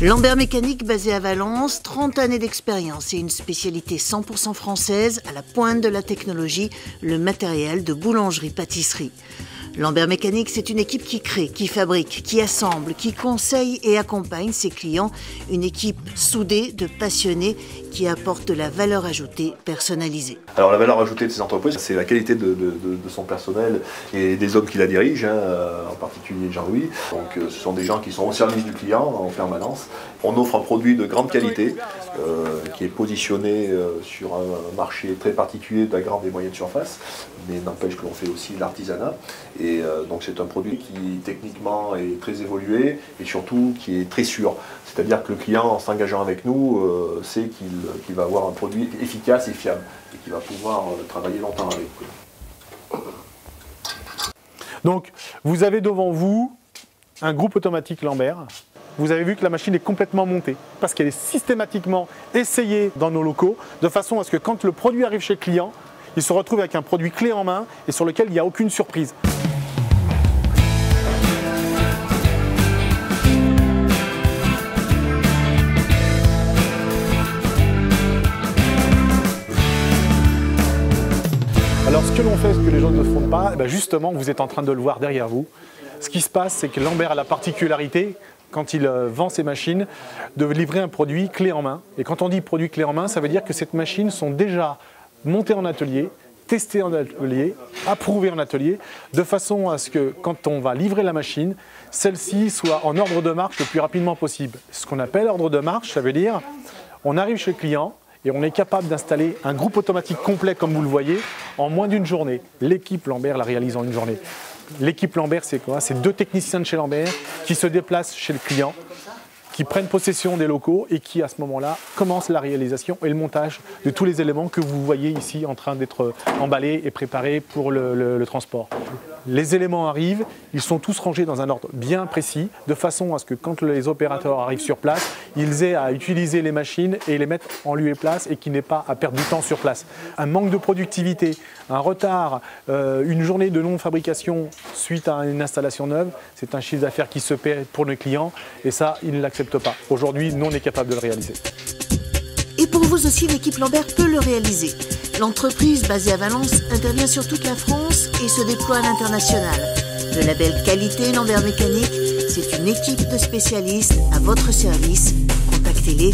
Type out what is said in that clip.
Lambert Mécanique, basé à Valence, 30 années d'expérience et une spécialité 100% française à la pointe de la technologie, le matériel de boulangerie-pâtisserie. Lambert Mécanique, c'est une équipe qui crée, qui fabrique, qui assemble, qui conseille et accompagne ses clients. Une équipe soudée de passionnés qui apporte de la valeur ajoutée personnalisée. Alors la valeur ajoutée de ces entreprises, c'est la qualité de son personnel et des hommes qui la dirigent, en particulier Jean-Louis. Donc ce sont des gens qui sont au service du client en permanence. On offre un produit de grande qualité qui est positionné sur un marché très particulier de la grande et moyenne surface, mais n'empêche que l'on fait aussi l'artisanat. Et donc c'est un produit qui techniquement est très évolué et surtout qui est très sûr. C'est-à-dire que le client, en s'engageant avec nous, sait qu'il va avoir un produit efficace et fiable et qu'il va pouvoir travailler longtemps avec. Donc vous avez devant vous un groupe automatique Lambert. Vous avez vu que la machine est complètement montée parce qu'elle est systématiquement essayée dans nos locaux de façon à ce que quand le produit arrive chez le client, il se retrouve avec un produit clé en main et sur lequel il n'y a aucune surprise. Alors ce que l'on fait, ce que les gens ne font pas, justement vous êtes en train de le voir derrière vous. Ce qui se passe, c'est que Lambert a la particularité, quand il vend ses machines, de livrer un produit clé en main. Et quand on dit produit clé en main, ça veut dire que ces machines sont déjà montées en atelier, testées en atelier, approuvées en atelier, de façon à ce que quand on va livrer la machine, celle-ci soit en ordre de marche le plus rapidement possible. Ce qu'on appelle ordre de marche, ça veut dire on arrive chez le client, et on est capable d'installer un groupe automatique complet, comme vous le voyez, en moins d'une journée. L'équipe Lambert la réalise en une journée. L'équipe Lambert, c'est quoi? C'est 2 techniciens de chez Lambert qui se déplacent chez le client, qui prennent possession des locaux et qui, à ce moment-là, commencent la réalisation et le montage de tous les éléments que vous voyez ici en train d'être emballés et préparés pour le transport. Les éléments arrivent, ils sont tous rangés dans un ordre bien précis, de façon à ce que quand les opérateurs arrivent sur place, ils aient à utiliser les machines et les mettre en lieu et place et qu'ils n'aient pas à perdre du temps sur place. Un manque de productivité, un retard, une journée de non-fabrication suite à une installation neuve, c'est un chiffre d'affaires qui se paie pour nos clients et ça, ils ne l'acceptent pas. Aujourd'hui, nous, on est capable de le réaliser. Et pour vous aussi, l'équipe Lambert peut le réaliser. L'entreprise, basée à Valence, intervient sur toute la France et se déploie à l'international. Le label qualité Lambert Mécanique, c'est une équipe de spécialistes à votre service. Contactez-les